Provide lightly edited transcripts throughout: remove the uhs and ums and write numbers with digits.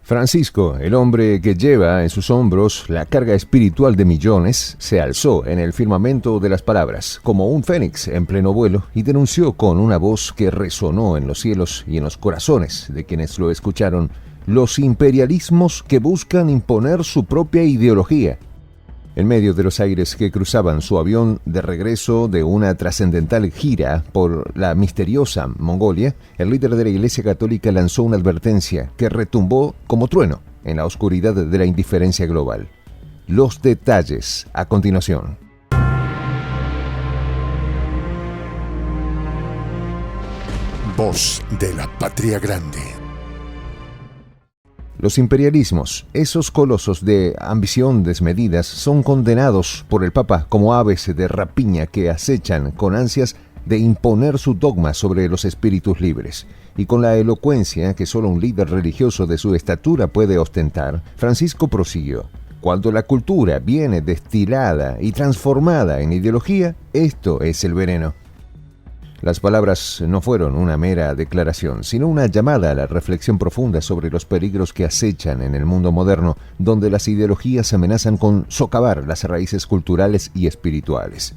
Francisco, el hombre que lleva en sus hombros la carga espiritual de millones, se alzó en el firmamento de las palabras, como un fénix en pleno vuelo, y denunció con una voz que resonó en los cielos y en los corazones de quienes lo escucharon, los imperialismos que buscan imponer su propia ideología. En medio de los aires que cruzaban su avión de regreso de una trascendental gira por la misteriosa Mongolia, el líder de la Iglesia Católica lanzó una advertencia que retumbó como trueno en la oscuridad de la indiferencia global. Los detalles a continuación. Voz de la Patria Grande. Los imperialismos, esos colosos de ambición desmedidas, son condenados por el Papa como aves de rapiña que acechan con ansias de imponer su dogma sobre los espíritus libres. Y con la elocuencia que solo un líder religioso de su estatura puede ostentar, Francisco prosiguió: cuando la cultura viene destilada y transformada en ideología, esto es el veneno. Las palabras no fueron una mera declaración, sino una llamada a la reflexión profunda sobre los peligros que acechan en el mundo moderno, donde las ideologías amenazan con socavar las raíces culturales y espirituales.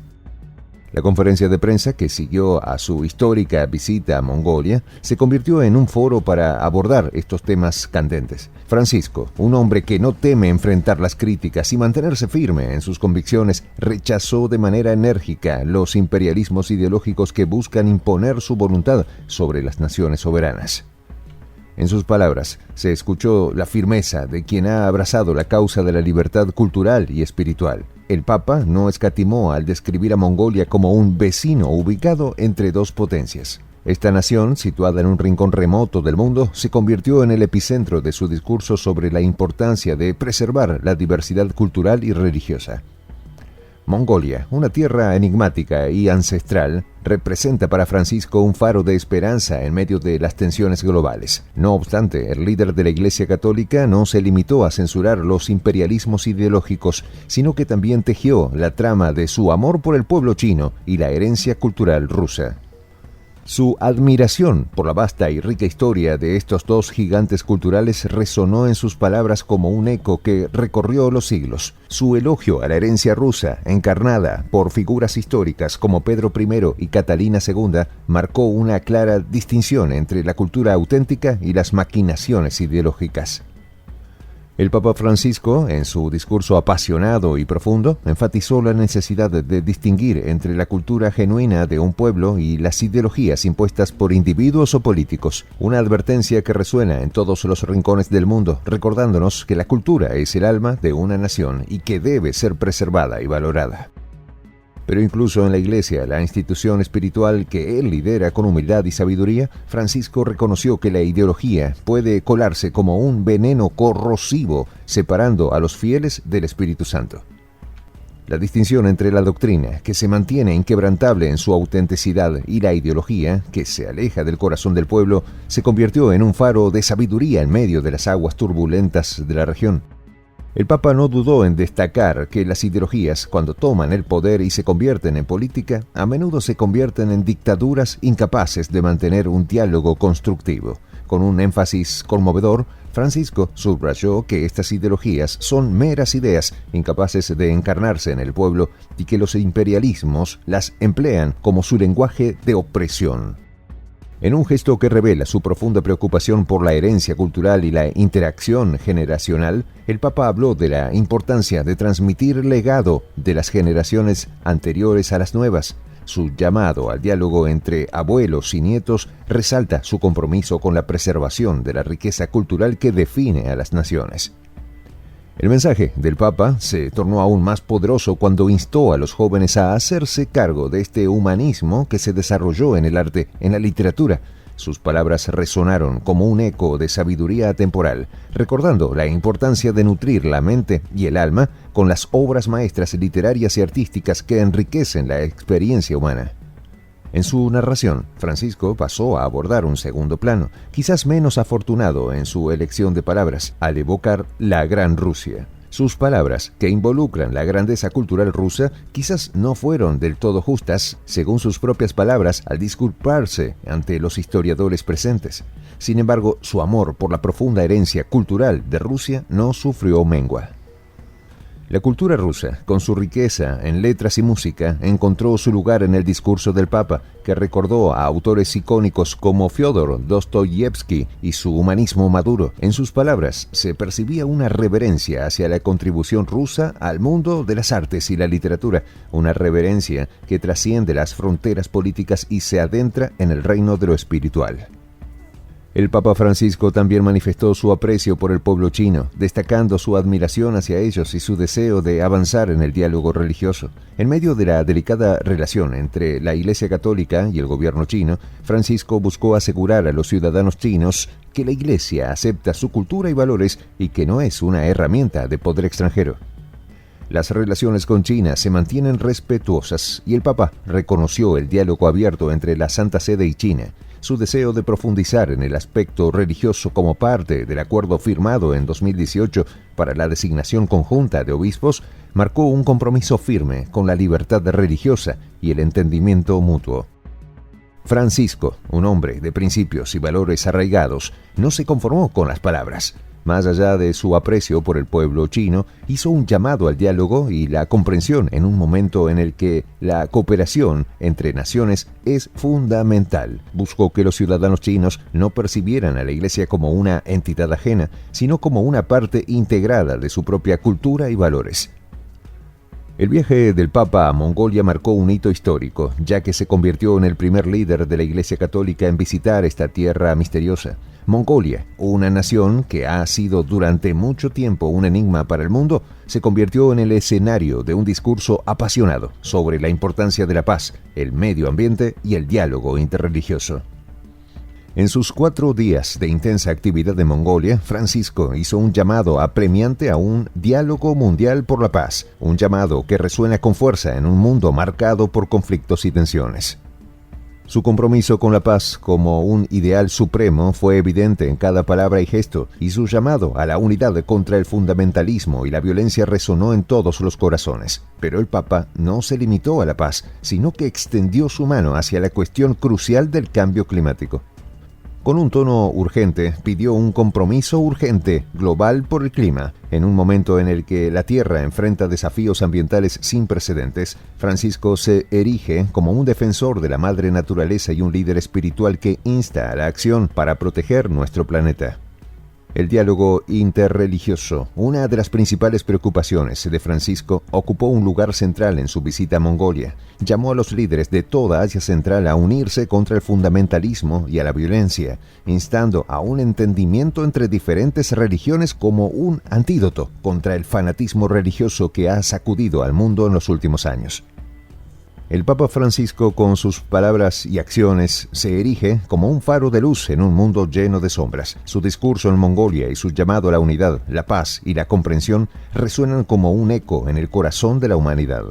La conferencia de prensa que siguió a su histórica visita a Mongolia se convirtió en un foro para abordar estos temas candentes. Francisco, un hombre que no teme enfrentar las críticas y mantenerse firme en sus convicciones, rechazó de manera enérgica los imperialismos ideológicos que buscan imponer su voluntad sobre las naciones soberanas. En sus palabras se escuchó la firmeza de quien ha abrazado la causa de la libertad cultural y espiritual. El Papa no escatimó al describir a Mongolia como un vecino ubicado entre dos potencias. Esta nación, situada en un rincón remoto del mundo, se convirtió en el epicentro de su discurso sobre la importancia de preservar la diversidad cultural y religiosa. Mongolia, una tierra enigmática y ancestral, representa para Francisco un faro de esperanza en medio de las tensiones globales. No obstante, el líder de la Iglesia Católica no se limitó a censurar los imperialismos ideológicos, sino que también tejió la trama de su amor por el pueblo chino y la herencia cultural rusa. Su admiración por la vasta y rica historia de estos dos gigantes culturales resonó en sus palabras como un eco que recorrió los siglos. Su elogio a la herencia rusa, encarnada por figuras históricas como Pedro I y Catalina II, marcó una clara distinción entre la cultura auténtica y las maquinaciones ideológicas. El Papa Francisco, en su discurso apasionado y profundo, enfatizó la necesidad de distinguir entre la cultura genuina de un pueblo y las ideologías impuestas por individuos o políticos, una advertencia que resuena en todos los rincones del mundo, recordándonos que la cultura es el alma de una nación y que debe ser preservada y valorada. Pero incluso en la Iglesia, la institución espiritual que él lidera con humildad y sabiduría, Francisco reconoció que la ideología puede colarse como un veneno corrosivo, separando a los fieles del Espíritu Santo. La distinción entre la doctrina, que se mantiene inquebrantable en su autenticidad, y la ideología, que se aleja del corazón del pueblo, se convirtió en un faro de sabiduría en medio de las aguas turbulentas de la región. El Papa no dudó en destacar que las ideologías, cuando toman el poder y se convierten en política, a menudo se convierten en dictaduras incapaces de mantener un diálogo constructivo. Con un énfasis conmovedor, Francisco subrayó que estas ideologías son meras ideas, incapaces de encarnarse en el pueblo, y que los imperialismos las emplean como su lenguaje de opresión. En un gesto que revela su profunda preocupación por la herencia cultural y la interacción generacional, el Papa habló de la importancia de transmitir legado de las generaciones anteriores a las nuevas. Su llamado al diálogo entre abuelos y nietos resalta su compromiso con la preservación de la riqueza cultural que define a las naciones. El mensaje del Papa se tornó aún más poderoso cuando instó a los jóvenes a hacerse cargo de este humanismo que se desarrolló en el arte, en la literatura. Sus palabras resonaron como un eco de sabiduría atemporal, recordando la importancia de nutrir la mente y el alma con las obras maestras literarias y artísticas que enriquecen la experiencia humana. En su narración, Francisco pasó a abordar un segundo plano, quizás menos afortunado en su elección de palabras, al evocar la Gran Rusia. Sus palabras, que involucran la grandeza cultural rusa, quizás no fueron del todo justas, según sus propias palabras, al disculparse ante los historiadores presentes. Sin embargo, su amor por la profunda herencia cultural de Rusia no sufrió mengua. La cultura rusa, con su riqueza en letras y música, encontró su lugar en el discurso del Papa, que recordó a autores icónicos como Fyodor Dostoyevsky y su humanismo maduro. En sus palabras, se percibía una reverencia hacia la contribución rusa al mundo de las artes y la literatura, una reverencia que trasciende las fronteras políticas y se adentra en el reino de lo espiritual. El Papa Francisco también manifestó su aprecio por el pueblo chino, destacando su admiración hacia ellos y su deseo de avanzar en el diálogo religioso. En medio de la delicada relación entre la Iglesia Católica y el gobierno chino, Francisco buscó asegurar a los ciudadanos chinos que la Iglesia acepta su cultura y valores y que no es una herramienta de poder extranjero. Las relaciones con China se mantienen respetuosas y el Papa reconoció el diálogo abierto entre la Santa Sede y China. Su deseo de profundizar en el aspecto religioso como parte del acuerdo firmado en 2018 para la designación conjunta de obispos marcó un compromiso firme con la libertad religiosa y el entendimiento mutuo. Francisco, un hombre de principios y valores arraigados, no se conformó con las palabras. Más allá de su aprecio por el pueblo chino, hizo un llamado al diálogo y la comprensión en un momento en el que la cooperación entre naciones es fundamental. Buscó que los ciudadanos chinos no percibieran a la Iglesia como una entidad ajena, sino como una parte integrada de su propia cultura y valores. El viaje del Papa a Mongolia marcó un hito histórico, ya que se convirtió en el primer líder de la Iglesia Católica en visitar esta tierra misteriosa. Mongolia, una nación que ha sido durante mucho tiempo un enigma para el mundo, se convirtió en el escenario de un discurso apasionado sobre la importancia de la paz, el medio ambiente y el diálogo interreligioso. En sus 4 días de intensa actividad en Mongolia, Francisco hizo un llamado apremiante a un diálogo mundial por la paz, un llamado que resuena con fuerza en un mundo marcado por conflictos y tensiones. Su compromiso con la paz como un ideal supremo fue evidente en cada palabra y gesto, y su llamado a la unidad contra el fundamentalismo y la violencia resonó en todos los corazones. Pero el Papa no se limitó a la paz, sino que extendió su mano hacia la cuestión crucial del cambio climático. Con un tono urgente, pidió un compromiso urgente, global por el clima. En un momento en el que la Tierra enfrenta desafíos ambientales sin precedentes, Francisco se erige como un defensor de la madre naturaleza y un líder espiritual que insta a la acción para proteger nuestro planeta. El diálogo interreligioso, una de las principales preocupaciones de Francisco, ocupó un lugar central en su visita a Mongolia. Llamó a los líderes de toda Asia Central a unirse contra el fundamentalismo y a la violencia, instando a un entendimiento entre diferentes religiones como un antídoto contra el fanatismo religioso que ha sacudido al mundo en los últimos años. El Papa Francisco, con sus palabras y acciones, se erige como un faro de luz en un mundo lleno de sombras. Su discurso en Mongolia y su llamado a la unidad, la paz y la comprensión resuenan como un eco en el corazón de la humanidad.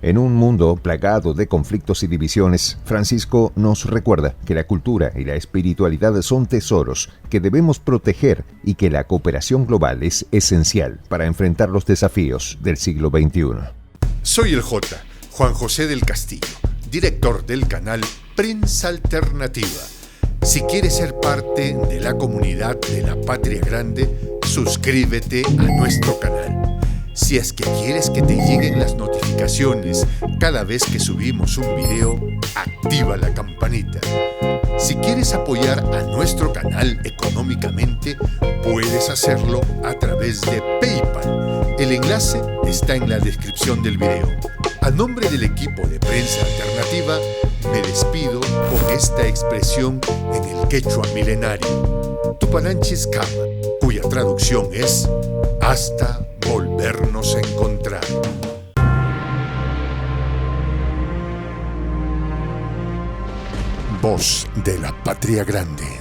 En un mundo plagado de conflictos y divisiones, Francisco nos recuerda que la cultura y la espiritualidad son tesoros que debemos proteger y que la cooperación global es esencial para enfrentar los desafíos del siglo XXI. Soy el Juan José del Castillo, director del canal Prensa Alternativa. Si quieres ser parte de la comunidad de la Patria Grande, suscríbete a nuestro canal. Si es que quieres que te lleguen las notificaciones cada vez que subimos un video, activa la campanita. Si quieres apoyar a nuestro canal económicamente, puedes hacerlo a través de PayPal. El enlace está en la descripción del video. A nombre del equipo de Prensa Alternativa, me despido con esta expresión en el quechua milenario, Tupananchis Kama, cuya traducción es hasta volvernos a encontrar. Voz de la Patria Grande.